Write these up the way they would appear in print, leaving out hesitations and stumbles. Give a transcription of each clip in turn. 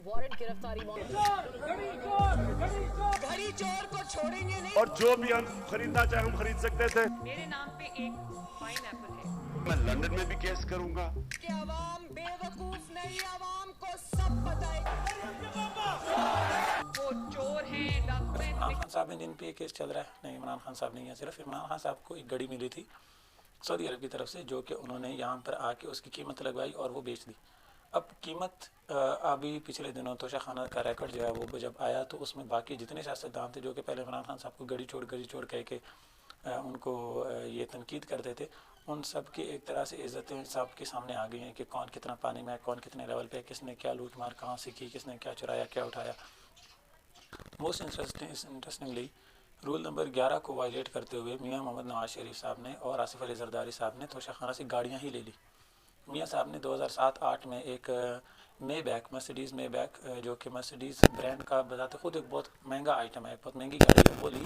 Warrant गिरफ्तारी घड़ी चोर को छोड़ेंगे नहीं। और जो भी हम खरीदना चाहे हम खरीद सकते थे। मेरे नाम पे एक पाइनएप्पल है। मैं लंदन में भी केस करूंगा। कि अवाम बेवकूफ नहीं, अवाम को सब पता है। वो चोर हैं, डाकू हैं। इमरान खान साहब में जिन पे केस चल रहा है, नहीं इमरान खान साहब नहीं है, सिर्फ इमरान खान साहब को एक घड़ी मिली थी सऊदी अरब की तरफ से, जो कि उन्होंने यहाँ पर आके उसकी कीमत लगवाई और वो बेच दी। अब कीमत अभी पिछले दिनों तोशा खाना का रिकॉर्ड जो है वो जब आया तो उसमें बाकी जितने सियासतदान थे जो कि पहले इमरान खान साहब को घड़ी छोड़ कह के उनको ये तनकीद करते थे, उन सब की एक तरह से इज़्ज़तें सब के सामने आ गई हैं कि कौन कितना पानी में है, कौन कितने लेवल पे है, किसने क्या लूट मार कहाँ से की, किसने क्या चुराया क्या उठाया। मोस्ट इंटरेस्टिंगली रूल नंबर 11 को वायलेट करते हुए मियाँ मोहम्मद नवाज शरीफ साहब ने और आसिफ अली जरदारी साहब ने तोशा खाना से गाड़ियाँ ही ले ली। मियाँ साहब ने 2007-8 में एक मर्सिडीज़ मेबैक जो कि मर्सिडीज़ ब्रांड का बताते खुद एक बहुत महंगा आइटम है, बहुत महंगी गाड़ी है, वो ली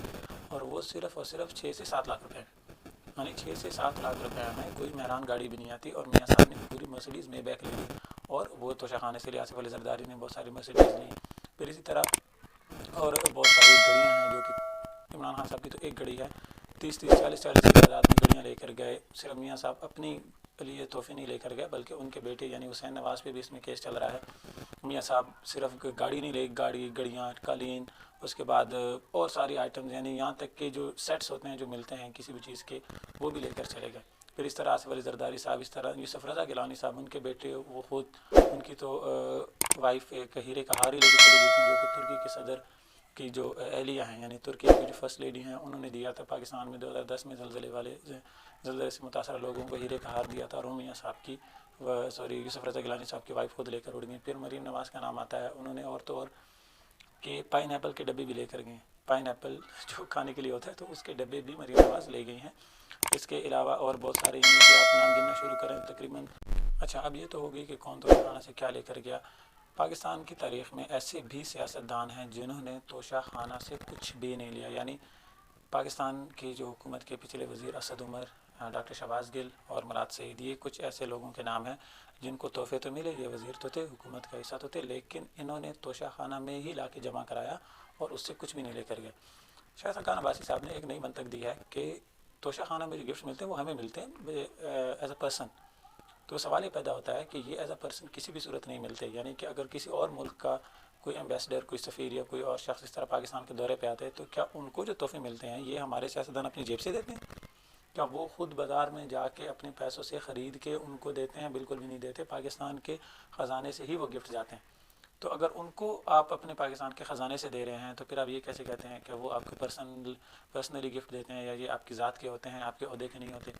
और वो सिर्फ और सिर्फ 6 से 7 लाख रुपए, यानी 6 से 7 लाख रुपए में कोई मेहरान गाड़ी भी नहीं आती। और मियाँ साहब ने पूरी मर्सिडीज़ मेबैक ले ली और वो तोशा खाने से लिए। आसिफ अली जरदारी ने बहुत सारी मर्सिडीज़ ली। फिर इसी तरह और बहुत सारी गाड़ियाँ हैं जो कि इमरान खान साहब की तो एक गाड़ी है, 30-40 की तादाद में गाड़ियाँ लेकर गए। सिर्फ मियाँ साहब अपनी लिए तोहफे नहीं लेकर गए बल्कि उनके बेटे यानी हुसैन नवाज़ पे भी इसमें केस चल रहा है। मियाँ साहब सिर्फ गाड़ी नहीं ले, गाड़ियाँ कालीन, उसके बाद और सारी आइटम्स यानी यहाँ तक के जो सेट्स होते हैं जो मिलते हैं किसी भी चीज़ के वो भी लेकर चले गए। फिर इस तरह आसिफ अली जरदारी साहब, इस तरह यूसुफ रज़ा गिलानी साहब, उनके बेटे वो खुद उनकी तो वाइफ एक हीरे का हार ही लेकर चली गई थी जो कि तुर्की के सदर की जो एहलिया हैं यानी तुर्की की जो फर्स्ट लेडी हैं उन्होंने दिया था पाकिस्तान में 2010 में ज़लज़ले से मुतासर लोगों को हीरे का हार दिया था। और मियाँ साहब की यूसुफ रज़ा गिलानी साहब की वाइफ खुद लेकर उड़ गई। फिर मरीम नवाज़ का नाम आता है, उन्होंने और तो और कि पाइनएप्पल के डब्बे भी लेकर गए। पाइनएप्पल जो खाने के लिए होता है तो उसके डब्बे भी मरीम नवाज़ ले गई हैं। इसके अलावा और बहुत सारे यानी कि आप नाम गिनना शुरू करें तकरीबन। अच्छा, अब ये तो हो गई कि कौन तोशा खाना से क्या लेकर गया। पाकिस्तान की तारीख़ में ऐसे भी सियासतदान हैं जिन्होंने तोशा खाना से कुछ भी नहीं लिया। यानी पाकिस्तान की जो हुकूमत के पिछले वज़ीर असद उमर, डॉक्टर शहबाज गिल और मुराद सईद, ये कुछ ऐसे लोगों के नाम हैं जिनको तोहफे तो मिले, ये वज़ीर तो थे, हुकूमत का हिस्सा तो थे, लेकिन इन्होंने तोशा खाना में ही ला के जमा कराया और उससे कुछ भी नहीं लेकर गए। शायद सरकार अब्बासी साहब ने एक नई मंतक दी है कि तोशा खाना में जो गिफ्ट मिलते हैं वो हमें मिलते हैं एज अ पर्सन। तो सवाल ये पैदा होता है कि ये एज अ पर्सन किसी भी सूरत नहीं मिलते। यानी कि अगर किसी और मुल्क का कोई एम्बेसडर, कोई सफ़ीर या कोई और शख्स इस तरह पाकिस्तान के दौरे पे आते हैं तो क्या उनको जो तोहफे मिलते हैं ये हमारे सियासतदान अपनी जेब से देते हैं? क्या वो ख़ुद बाज़ार में जाके अपने पैसों से ख़रीद के उनको देते हैं? बिल्कुल भी नहीं देते। पाकिस्तान के ख़जाने से ही वो गिफ्ट जाते हैं। तो अगर उनको आप अपने पाकिस्तान के ख़जाने से दे रहे हैं तो फिर आप ये कैसे कहते हैं कि वो आपको पर्सनली गिफ्ट देते हैं या ये आपकी ज़ात के होते हैं, आपके ओहदे के नहीं होते।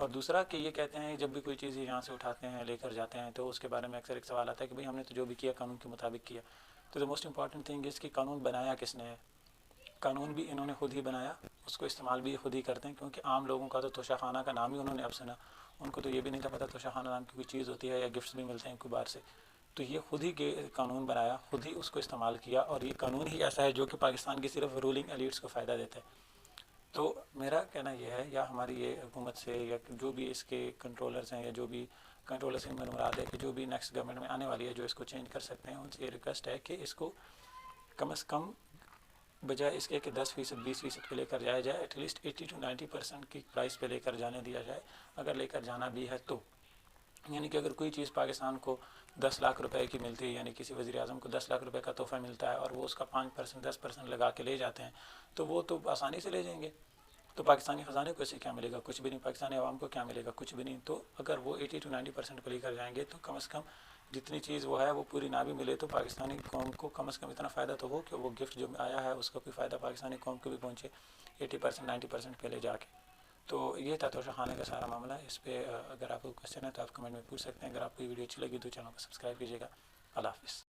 और दूसरा कि ये कहते हैं जब भी कोई चीज़ यहाँ से उठाते हैं लेकर जाते हैं तो उसके बारे में अक्सर एक सवाल आता है कि भाई हमने तो जो भी किया कानून के मुताबिक किया। तो the most important thing is कि कानून बनाया किसने है। कानून भी इन्होंने खुद ही बनाया, उसको इस्तेमाल भी खुद ही करते हैं, क्योंकि आम लोगों का तो तोशा खाना का नाम ही उन्होंने अब सुना, उनको तो ये भी नहीं था पता तोशा खाना नाम की कोई चीज़ होती है या गिफ्ट्स भी मिलते हैं कोई बाहर से। तो ये खुद ही कानून बनाया, खुद ही उसको इस्तेमाल किया और ये कानून ही ऐसा है जो कि पाकिस्तान की सिर्फ रूलिंग एलिट्स को फ़ायदा देता है। तो मेरा कहना यह है या हमारी ये हुकूमत से या जो भी इसके कंट्रोलर्स हैं या जो भी कंट्रोलर से मुराद है कि जो भी नेक्स्ट गवर्नमेंट में आने वाली है जो इसको चेंज कर सकते हैं, उनसे ये रिक्वेस्ट है कि इसको कम से कम बजाय इसके कि 10%, 20% पे लेकर जाया जाए, एटलीस्ट 80 to 90% की प्राइस पे लेकर जाने दिया जाए। अगर लेकर जाना भी है तो यानी कि अगर कोई चीज़ पाकिस्तान को 10 लाख रुपए की मिलती है, यानी किसी वज़ीर आज़म को 10 लाख रुपए का तोहफ़ा मिलता है और वो उसका 5%, 10% लगा के ले जाते हैं तो वो तो आसानी से ले जाएंगे। तो पाकिस्तानी ख़जाने को इससे क्या मिलेगा? कुछ भी नहीं। पाकिस्तानी आवाम को क्या मिलेगा? कुछ भी नहीं। तो अगर वो 80 to 90% पर लेकर जाएंगे तो कम से कम जितनी चीज़ वो है वो पूरी ना भी मिले तो पाकिस्तानी कौम को कम से कम इतना फ़ायदा तो हो कि वो गिफ्ट जो आया है उसका कोई फ़ायदा पाकिस्तानी कौम को भी पहुँचे 80%, 90% पे ले जाके। तो ये था तोशा खाने का सारा मामला। इस पर अगर आपको क्वेश्चन है तो आप कमेंट में पूछ सकते हैं। अगर आपको ये वीडियो अच्छी लगी तो चैनल को सब्सक्राइब कीजिएगा। अल्लाह हाफ़िज़।